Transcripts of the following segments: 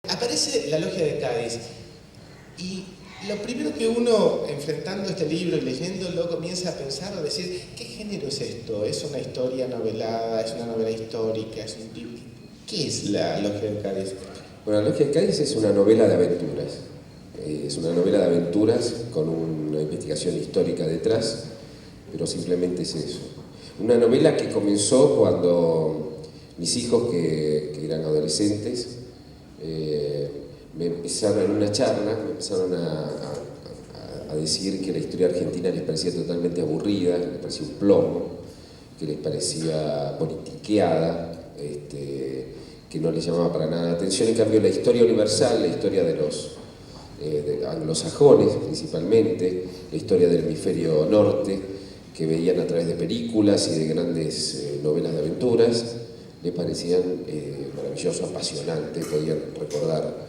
Aparece la logia de Cádiz y lo primero que uno, enfrentando este libro y leyéndolo, comienza a pensar o decir, ¿qué género es esto? ¿Es una historia novelada? ¿Es una novela histórica? ¿Es un libro? ¿Qué es la logia de Cádiz? Bueno, la logia de Cádiz es una novela de aventuras. Es una novela de aventuras con una investigación histórica detrás, pero simplemente es eso. Una novela que comenzó cuando mis hijos, que eran adolescentes, me empezaron en una charla, me empezaron a decir que la historia argentina les parecía totalmente aburrida, les parecía un plomo, que les parecía politiqueada, que no les llamaba para nada la atención. En cambio, la historia universal, la historia de los anglosajones principalmente, la historia del hemisferio norte, que veían a través de películas y de grandes novelas de aventuras, le parecían maravilloso, apasionante, podían recordar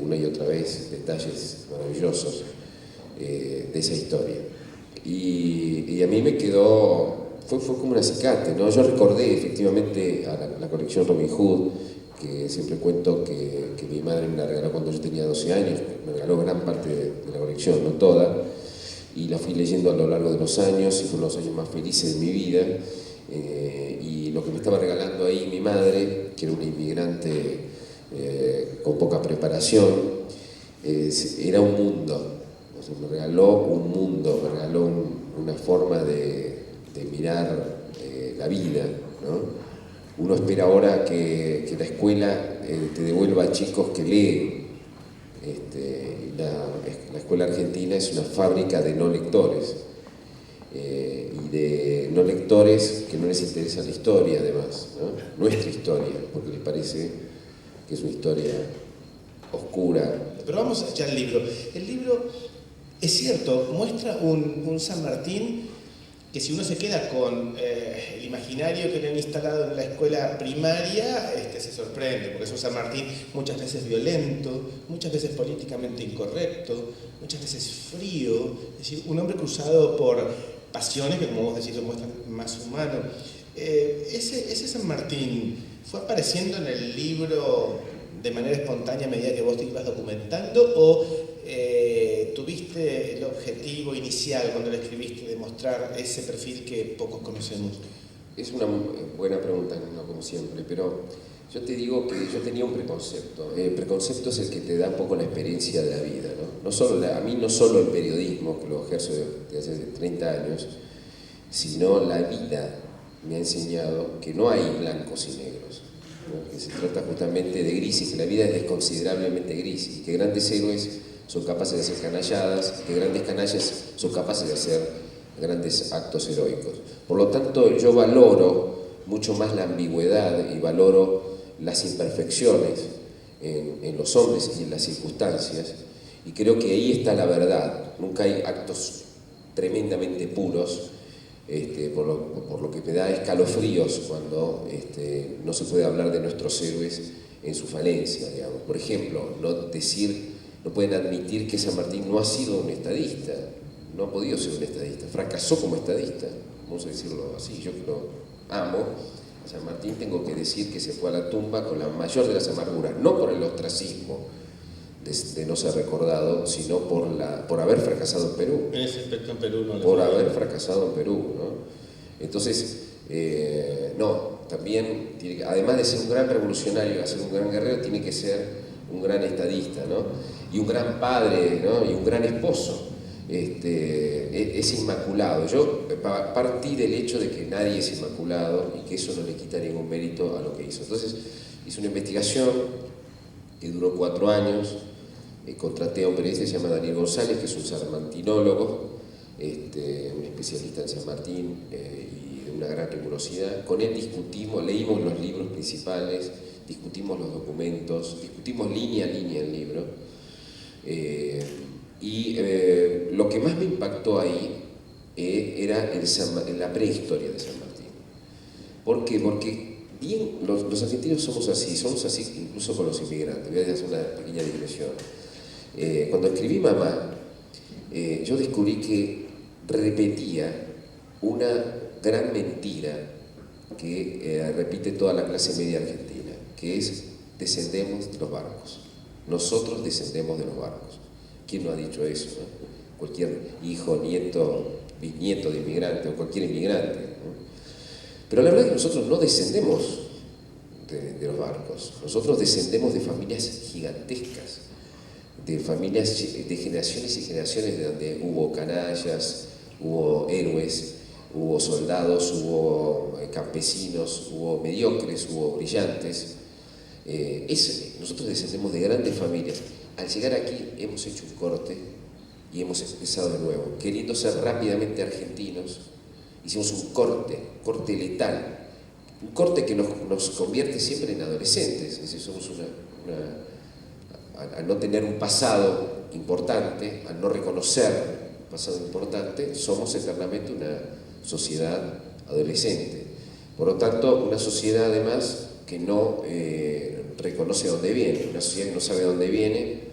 una y otra vez detalles maravillosos de esa historia. Y a mí me quedó, fue como un acicate, ¿no? Yo recordé efectivamente a la colección Robin Hood, que siempre cuento que mi madre me la regaló cuando yo tenía 12 años, me regaló gran parte de la colección, no toda, y la fui leyendo a lo largo de los años y fueron los años más felices de mi vida. Y lo que me estaba regalando ahí mi madre, que era una inmigrante con poca preparación, era un mundo. O sea, me regaló un mundo, me regaló una forma de mirar la vida, ¿no? Uno espera ahora que la escuela te devuelva a chicos que leen. La escuela argentina es una fábrica de no lectores. Y de no lectores que no les interesa la historia, además, ¿no? Nuestra historia, porque les parece que es una historia oscura. Pero vamos ya al libro. El libro, es cierto, muestra un San Martín que si uno se queda con el imaginario que le han instalado en la escuela primaria, se sorprende, porque es un San Martín muchas veces violento, muchas veces políticamente incorrecto, muchas veces frío, es decir, un hombre cruzado por pasiones que, como vos decís, lo muestran más humano. Ese San Martín fue apareciendo en el libro de manera espontánea a medida que vos te ibas documentando, o tuviste el objetivo inicial cuando lo escribiste de mostrar ese perfil que pocos conocemos? Es una buena pregunta, no como siempre, pero yo te digo que yo tenía un preconcepto. El preconcepto es el que te da un poco la experiencia de la vida, ¿no? A mí no solo el periodismo, que lo ejerzo desde hace 30 años, sino la vida me ha enseñado que no hay blancos y negros, ¿no? Que se trata justamente de grises, que la vida es desconsiderablemente gris y que grandes héroes son capaces de hacer canalladas, que grandes canallas son capaces de hacer grandes actos heroicos. Por lo tanto, yo valoro mucho más la ambigüedad y valoro las imperfecciones en los hombres y en las circunstancias, y creo que ahí está la verdad. Nunca hay actos tremendamente puros, por lo que me da escalofríos cuando no se puede hablar de nuestros héroes en su falencia, digamos. Por ejemplo, no pueden admitir que San Martín no ha sido un estadista, no ha podido ser un estadista, fracasó como estadista, vamos a decirlo así. Yo que lo amo a San Martín, tengo que decir que se fue a la tumba con la mayor de las amarguras, no por el ostracismo de no ser recordado, sino por haber fracasado en Perú. En ese aspecto en Perú no le por fue haber bien. fracasado en Perú, ¿no? Entonces, también, además de ser un gran revolucionario, de ser un gran guerrero, tiene que ser un gran estadista, ¿no? Y un gran padre, ¿no? Y un gran esposo. Es inmaculado. Yo partí del hecho de que nadie es inmaculado y que eso no le quita ningún mérito a lo que hizo. Entonces, hice una investigación que duró 4 años. Contraté a un periodista que se llama Daniel González, que es un sanmartinólogo, un especialista en San Martín y de una gran rigurosidad. Con él discutimos, leímos los libros principales, discutimos los documentos, discutimos línea a línea el libro. Lo que más me impactó ahí era la prehistoria de San Martín. ¿Por qué? Porque los argentinos somos así incluso con los inmigrantes. Voy a hacer una pequeña digresión. Cuando escribí Mamá, yo descubrí que repetía una gran mentira que repite toda la clase media argentina, que es descendemos de los barcos. Nosotros descendemos de los barcos. ¿Quién no ha dicho eso, no? Cualquier hijo, nieto, bisnieto de inmigrante o cualquier inmigrante, ¿no? Pero la verdad es que nosotros no descendemos de los barcos. Nosotros descendemos de familias gigantescas, de familias de generaciones y generaciones, de donde hubo canallas, hubo héroes, hubo soldados, hubo campesinos, hubo mediocres, hubo brillantes. Nosotros descendemos de grandes familias. Al llegar aquí hemos hecho un corte y hemos empezado de nuevo. Queriendo ser rápidamente argentinos, hicimos un corte letal, un corte que nos convierte siempre en adolescentes. Es decir, somos al no tener un pasado importante, al no reconocer un pasado importante, somos eternamente una sociedad adolescente. Por lo tanto, una sociedad además que no reconoce dónde viene, una sociedad que no sabe dónde viene,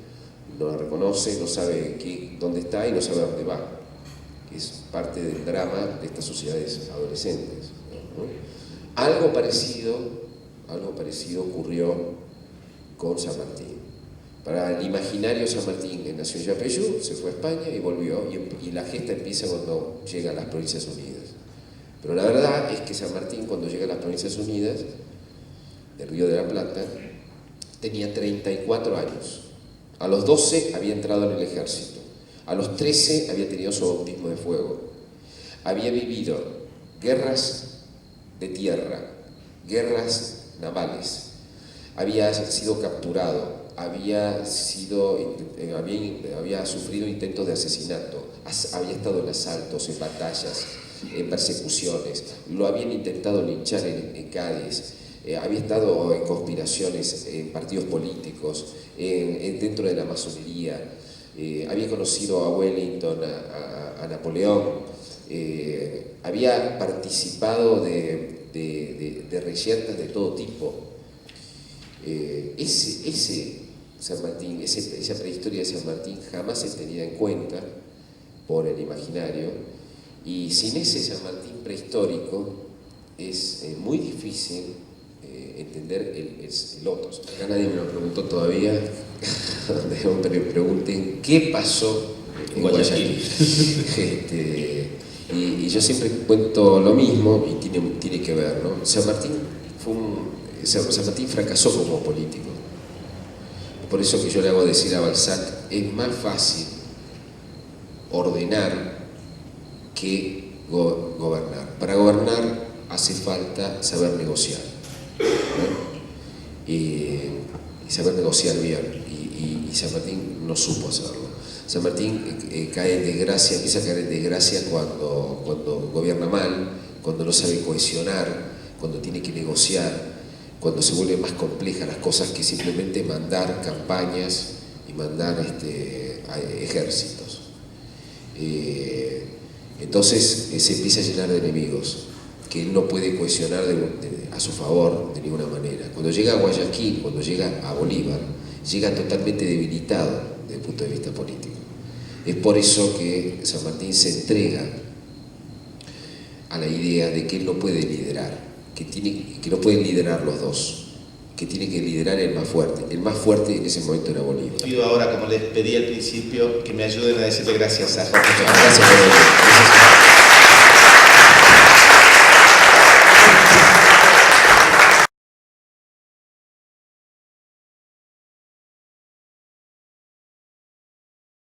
no la reconoce, no sabe dónde está y no sabe dónde va. Es parte del drama de estas sociedades adolescentes, ¿no? Algo parecido ocurrió con San Martín. Para el imaginario, San Martín nació en Yapeyú, se fue a España y volvió, y la gesta empieza cuando llega a las Provincias Unidas. Pero la verdad es que San Martín, cuando llega a las Provincias Unidas del Río de la Plata, tenía 34 años. A los 12 había entrado en el ejército. A los 13 había tenido su bautismo de fuego. Había vivido guerras de tierra, guerras navales. Había sido capturado, había sufrido intentos de asesinato, había estado en asaltos, en batallas, en persecuciones. Lo habían intentado linchar en Cádiz. Había estado en conspiraciones en partidos políticos, dentro de la masonería. Había conocido a Wellington, a Napoleón. Había participado de reyertas de todo tipo. Ese San Martín, esa prehistoria de San Martín jamás es tenida en cuenta por el imaginario, y sin ese San Martín prehistórico es muy difícil entender el otro. Acá nadie me lo preguntó todavía, donde me pregunten qué pasó en Guayaquil. Y yo siempre cuento lo mismo y tiene que ver, ¿no? San Martín fracasó como político. Por eso que yo le hago decir a Balzac, es más fácil ordenar que gobernar. Para gobernar hace falta saber negociar, ¿no? Y saber negociar bien, y San Martín no supo hacerlo. San Martín cae en desgracia, empieza a caer en desgracia cuando gobierna mal, cuando no sabe cohesionar, cuando tiene que negociar, cuando se vuelven más complejas las cosas que simplemente mandar campañas y mandar ejércitos. Entonces se empieza a llenar de enemigos que él no puede cohesionar a su favor de ninguna manera. Cuando llega a Guayaquil, cuando llega a Bolívar, llega totalmente debilitado desde el punto de vista político. Es por eso que San Martín se entrega a la idea de que él no puede liderar, que no pueden liderar los dos, que tiene que liderar el más fuerte. El más fuerte en ese momento era Bolívar. Pido ahora, como les pedí al principio, que me ayuden a decirle gracias a Jorge. Gracias por